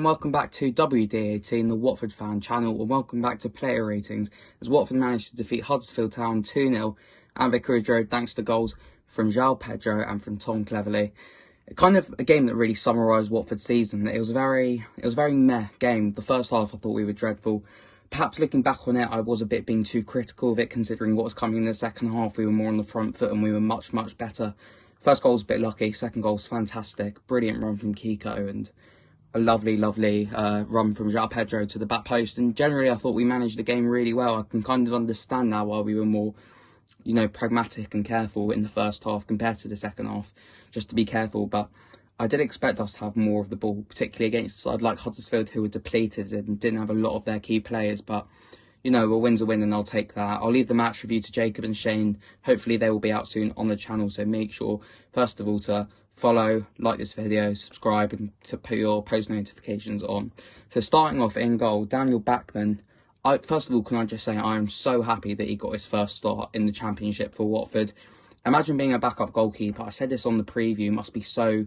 and welcome back to WD18, the Watford fan channel, and welcome back to player ratings, as Watford managed to defeat Huddersfield Town 2-0 at Vicarage Road thanks to goals from Joao, Pedro and from Cleverley. Kind of a game that really summarised Watford's season. It was a very meh game. The first half I thought we were dreadful. Perhaps looking back on it, I was a bit being too critical of it, considering what was coming in the second half. We were more on the front foot and we were much better. First goal was a bit lucky, second goal was fantastic. Brilliant run from Kiko and a lovely run from Joao Pedro to the back post. And generally, I thought we managed the game really well. I can kind of understand now why we were more, pragmatic and careful in the first half compared to the second half, just to be careful. But I did expect us to have more of the ball, particularly against a side like Huddersfield, who were depleted and didn't have a lot of their key players. But, a win's a win and I'll take that. I'll leave the match review to Jacob and Shane. Hopefully they will be out soon on the channel. So make sure, first of all, to follow, like this video, subscribe and to put your post notifications on. So starting off in goal, Daniel Backman. First of all, can I just say I am so happy that he got his first start in the Championship for Watford. Imagine being a backup goalkeeper. I said this on the preview, must be so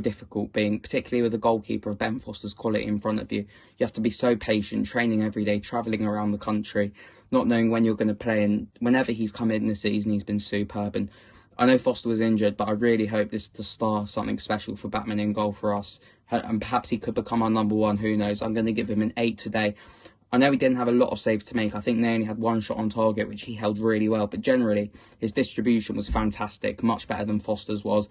difficult, being particularly with a goalkeeper of Ben Foster's quality in front of you. You have to be so patient, training every day, travelling around the country, not knowing when you're going to play. And whenever he's come in this season, he's been superb. And I know Foster was injured, but I really hope this is the start of something special for Backman in goal for us. And perhaps he could become our number one, who knows. I'm going to give him an 8 today. I know he didn't have a lot of saves to make. I think they only had one shot on target, which he held really well. But generally, his distribution was fantastic, much better than Foster's was.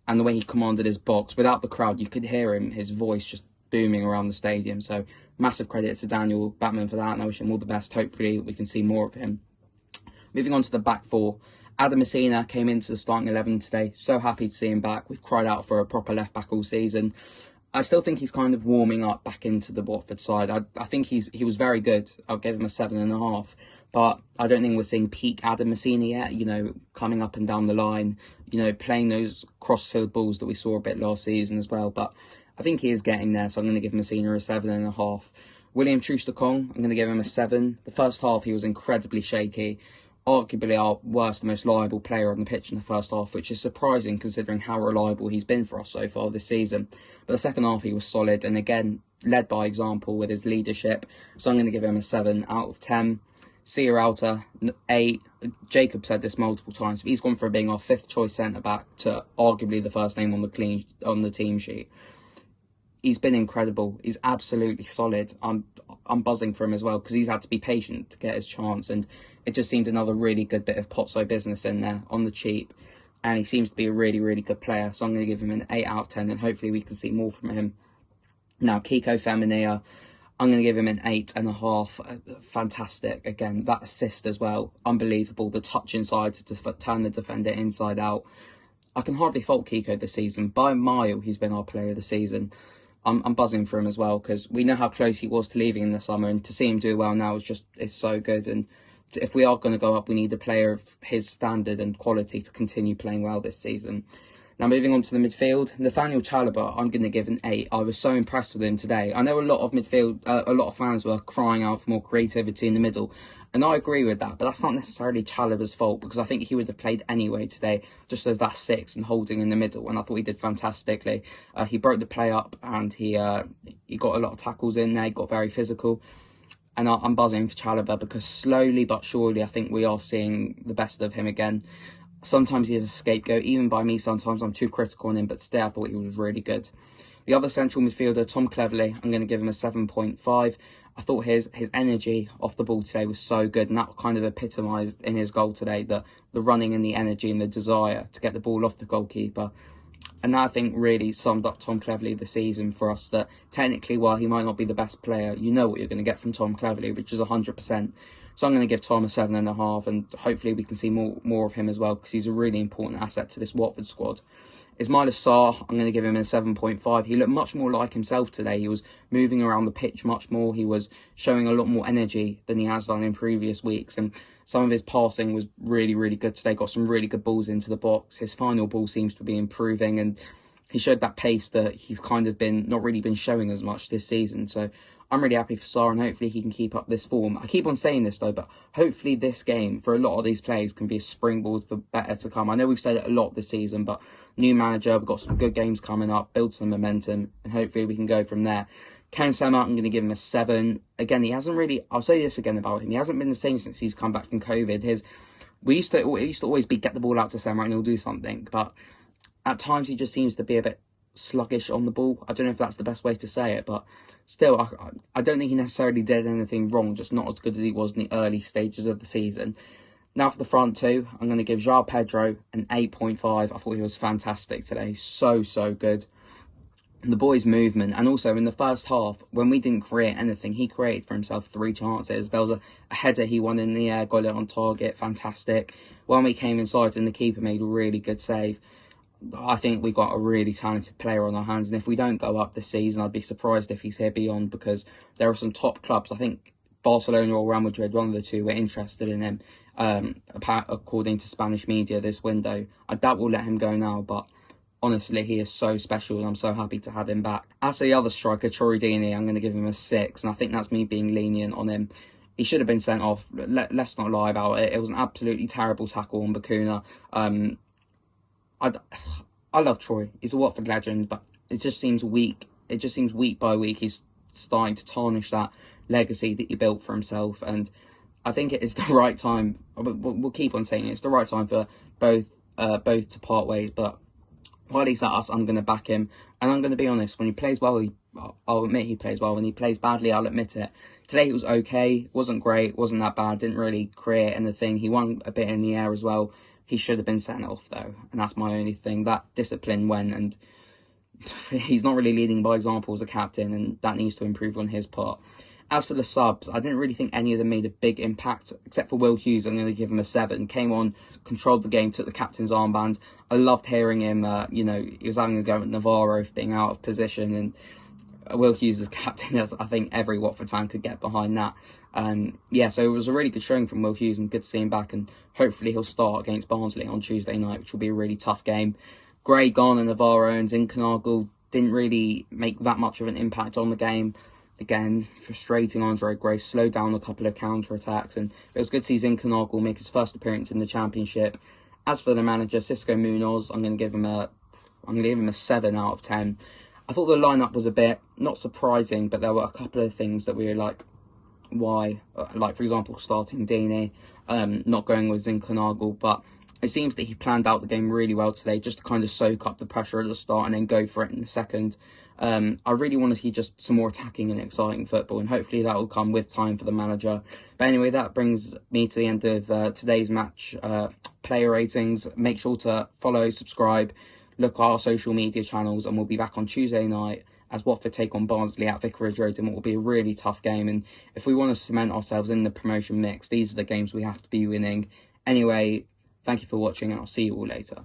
And the way he commanded his box, without the crowd, you could hear him, his voice just booming around the stadium. So massive credit to Daniel Backman for that, and I wish him all the best. Hopefully we can see more of him. Moving on to the back four. Messina came into the starting 11 today. So happy to see him back. We've cried out for a proper left back all season. I still think he's kind of warming up back into the Watford side. I think he was very good. I'll give him a 7.5. But I don't think we're seeing peak Messina yet, coming up and down the line, playing those cross-field balls that we saw a bit last season as well. But I think he is getting there, so I'm going to give Messina a 7.5. William Troost-Ekong, I'm going to give him a 7. The first half, he was incredibly shaky. Arguably our worst, most liable player on the pitch in the first half, which is surprising considering how reliable he's been for us so far this season. But the second half, he was solid and again, led by example with his leadership. So I'm going to give him a 7 out of 10. Alta, 8. Jacob said this multiple times, but he's gone from being our 5th choice centre-back to arguably the first name on the team sheet. He's been incredible. He's absolutely solid. I'm buzzing for him as well because he's had to be patient to get his chance, and it just seemed another really good bit of Potso business in there on the cheap. And he seems to be a really good player. So I'm going to give him an 8 out of 10, and hopefully we can see more from him. Now, Kiko Feminea, I'm going to give him an 8.5. Fantastic. Again, that assist as well. Unbelievable. The touch inside to turn the defender inside out. I can hardly fault Kiko this season. By a mile, he's been our player of the season. I'm buzzing for him as well because we know how close he was to leaving in the summer, and to see him do well now is so good. And if we are going to go up, we need a player of his standard and quality to continue playing well this season. Now, moving on to the midfield, Nathaniel Chalabar, I'm going to give an 8. I was so impressed with him today. I know a lot of fans were crying out for more creativity in the middle, and I agree with that, but that's not necessarily Chalabar's fault because I think he would have played anyway today, just as that 6 and holding in the middle, and I thought he did fantastically. He broke the play up and he got a lot of tackles in there, he got very physical. And I'm buzzing for Chalabar because slowly but surely I think we are seeing the best of him again. Sometimes he is a scapegoat, even by me. Sometimes I'm too critical on him, but today I thought he was really good. The other central midfielder, Cleverley, I'm going to give him a 7.5. I thought his energy off the ball today was so good, and that kind of epitomised in his goal today, the running and the energy and the desire to get the ball off the goalkeeper. And that, I think, really summed up Cleverley this season for us, that technically, while he might not be the best player, you know what you're going to get from Cleverley, which is 100%. So I'm going to give Tom a 7.5, and hopefully we can see more of him as well, because he's a really important asset to this Watford squad. Ismail Sarr, I'm going to give him a 7.5. He looked much more like himself today. He was moving around the pitch much more. He was showing a lot more energy than he has done in previous weeks. And some of his passing was really good today. Got some really good balls into the box. His final ball seems to be improving, and he showed that pace that he's kind of not really been showing as much this season. So I'm really happy for Sarr, and hopefully he can keep up this form. I keep on saying this though, but hopefully this game for a lot of these players can be a springboard for better to come. I know we've said it a lot this season, but new manager, we've got some good games coming up, build some momentum, and hopefully we can go from there. Ken Sema, I'm going to give him a 7. Again, he hasn't really, I'll say this again about him, he hasn't been the same since he's come back from COVID. It used to always be get the ball out to Sema and he'll do something, but at times he just seems to be a bit sluggish on the ball. I don't know if that's the best way to say it, but still, I don't think he necessarily did anything wrong, just not as good as he was in the early stages of the season. Now for the front two, I'm going to give Joao Pedro an 8.5. I thought he was fantastic today. So good. The boy's movement, and also in the first half, when we didn't create anything, he created for himself 3 chances. There was a header he won in the air, got it on target, fantastic. When we came inside and the keeper made a really good save. I think we got a really talented player on our hands, and if we don't go up this season, I'd be surprised if he's here beyond, because there are some top clubs. I think Barcelona or Real Madrid, one of the two, were interested in him, according to Spanish media this window. I doubt we'll let him go now, but honestly, he is so special and I'm so happy to have him back. As for the other striker, Dini, I'm going to give him a 6, and I think that's me being lenient on him. He should have been sent off. Let's not lie about it. It was an absolutely terrible tackle on Bakuna. I love Troy. He's a Watford legend, but it just seems weak. It just seems week by week he's starting to tarnish that legacy that he built for himself. And I think it is the right time. We'll keep on saying it's the right time for both to part ways. But while he's at us, I'm going to back him. And I'm going to be honest, when he plays well, I'll admit he plays well. When he plays badly, I'll admit it. Today he was okay, wasn't great, wasn't that bad, didn't really create anything. He won a bit in the air as well. He should have been sent off though, and that's my only thing. That discipline went, and he's not really leading by example as a captain, and that needs to improve on his part. As for the subs, I didn't really think any of them made a big impact, except for Will Hughes. I'm going to give him a 7. Came on, controlled the game, took the captain's armband. I loved hearing him, he was having a go at Navarro for being out of position, and Will Hughes as captain, I think every Watford fan could get behind that. So it was a really good showing from Will Hughes, and good to see him back, and hopefully he'll start against Barnsley on Tuesday night, which will be a really tough game. Gray gone, and Navarro and Zinkernagel didn't really make that much of an impact on the game. Again, frustrating Andre Gray, slowed down a couple of counter-attacks, and it was good to see Zinkernagel make his first appearance in the Championship. As for the manager, Xisco Munoz, I'm going to give him a 7 out of 10. I thought the lineup was a bit, not surprising, but there were a couple of things that we were like, why? Like, for example, starting Dini, not going with Zinkernagel, but it seems that he planned out the game really well today, just to kind of soak up the pressure at the start and then go for it in the second. I really want to see just some more attacking and exciting football, and hopefully that will come with time for the manager. But anyway, that brings me to the end of today's match player ratings. Make sure to follow, subscribe, look at our social media channels, and we'll be back on Tuesday night as Watford take on Barnsley at Vicarage Road in what will be a really tough game. And if we want to cement ourselves in the promotion mix, these are the games we have to be winning. Anyway, thank you for watching, and I'll see you all later.